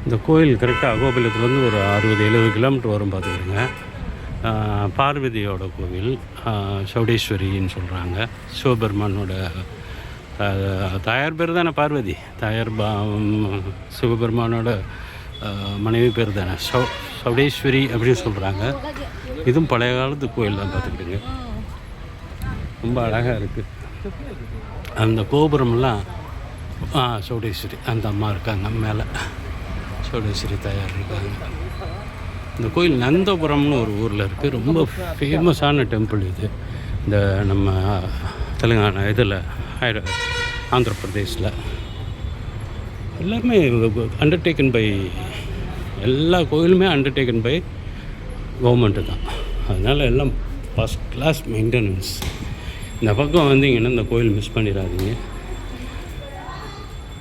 இந்த கோயில் கரெக்டாக அகோபிலத்துலேருந்து ஒரு 60-70 கிலோமீட்டர் வரும் பார்த்துக்கிடுங்க. பார்வதியோட கோவில், சௌடேஸ்வரின்னு சொல்கிறாங்க. சிவபெருமானோட தாயார் பேர் தானே பார்வதி, தாயார் சிவபெருமானோட மனைவி பேர் தானே சௌடேஸ்வரி அப்படின்னு சொல்கிறாங்க. இதுவும் பழைய காலத்து கோயில் தான் பார்த்துக்கிடுங்க. ரொம்ப அழகாக இருக்குது. அந்த கோபுரம்லாம் சௌடேஸ்வரி அந்த அம்மா இருக்காங்க மேலே, சௌடேஸ்வரி தாயார் இருக்காங்க. இந்த கோயில் நந்தபுரம்னு ஒரு ஊரில் இருக்குது. ரொம்ப ஃபேமஸான டெம்பிள் இது. இந்த நம்ம தெலுங்கானா இதில் ஆந்திர பிரதேஷில் எல்லாமே அண்டர்டேக்கன் பை, எல்லா கோயிலுமே அண்டர்டேக்கன் பை கவர்மெண்ட்டு தான். அதனால் எல்லாம் ஃபஸ்ட் கிளாஸ் மெயின்டெனன்ஸ். இந்த பக்கம் வந்தீங்கன்னா இந்த கோயில் மிஸ் பண்ணிடாதீங்க.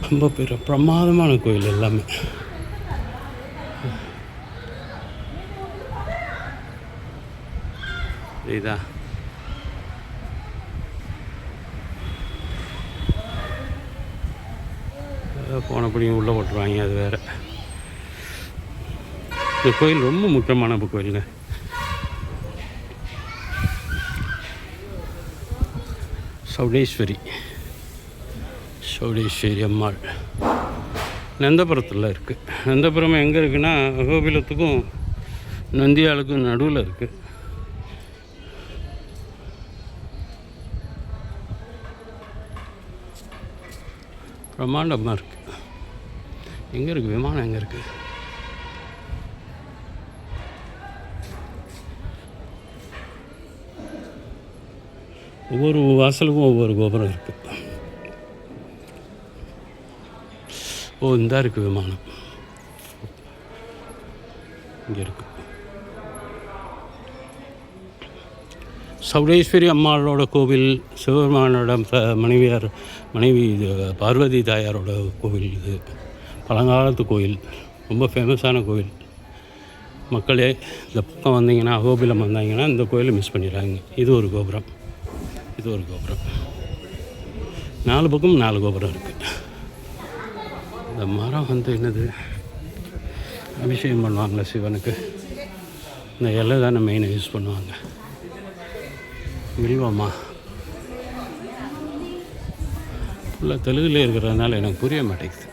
ரொம்ப பெரிய பிரமாதமான கோயில் எல்லாமே. இதா போனப்படியும் உள்ளே போட்டுருவாங்க, அது வேறு. இந்த கோயில் ரொம்ப முக்கியமான கோயிலுங்க. சௌடேஸ்வரி அம்மாள் நந்தபுரத்தில் இருக்குது. நந்தபுரம் எங்கே இருக்குன்னா அகோபிலத்துக்கும் நந்தியாளுக்கும் நடுவில் இருக்குது. பிரம்மாண்டமாக இருக்குது. எங்கே இருக்குது விமானம்? எங்கே இருக்குது? ஒவ்வொரு வாசலுக்கும் ஒவ்வொரு கோபுரம் இருக்குது. இந்த இருக்குது விமானம், இங்கே இருக்குது. சௌடேஸ்வரி அம்மாளோட கோவில், சிவபெருமானோட மனைவி பார்வதி தாயாரோட கோவில். இது பழங்காலத்து கோயில், ரொம்ப ஃபேமஸான கோயில். மக்களே இந்த பக்கம் வந்தீங்கன்னா, அகோபிலம் வந்தாங்கன்னா இந்த கோயிலை மிஸ் பண்ணிடுறாங்க. இது ஒரு கோபுரம், இது ஒரு கோபுரம். 4 பக்கம் 4 கோபுரம் இருக்குது. இந்த மரம் என்னது, அபிஷேகம் பண்ணுவாங்களே சிவனுக்கு, இந்த இலை தானே மெயினாக யூஸ் பண்ணுவாங்க. வில்வமா ஃபுல்லாக தெலுங்குலேயே இருக்கிறதுனால எனக்கு புரிய மாட்டேங்குது.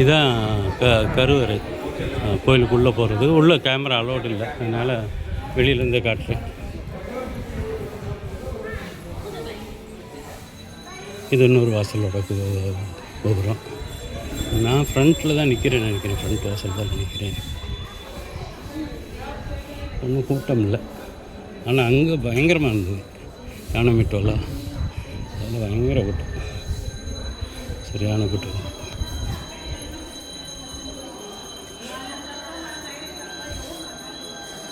இதுதான் கருவறை. கோயிலுக்குள்ளே போகிறது. உள்ளே கேமரா அலோடு இல்லை, அதனால் வெளியிலேருந்தே காட்டுறேன். இது இன்னொரு வாசலோட கோபுரம். நான் ஃப்ரண்ட்டில் தான் நிற்கிறேன்னு நினைக்கிறேன், ஃப்ரண்ட் வாசல் தான் நிற்கிறேன். ஒன்றும் கூட்டம் இல்லை, ஆனால் அங்கே பயங்கரமாக இருந்தது. யானமிட்டோலாம் அதில் பயங்கர கூட்டம், சரியான கூட்டம்.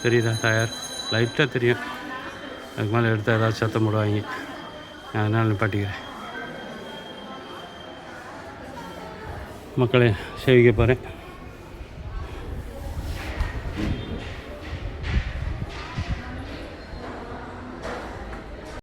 தெரியுதா தாயார்? லைட்டாக தெரியும், அதுக்கு மேலே எடுத்தால் ஏதாவது சத்தம் போடுவாங்க, அதனால் நிப்பாட்டிக்கிறேன். மக்களே சேவிக்க போகிறேன்.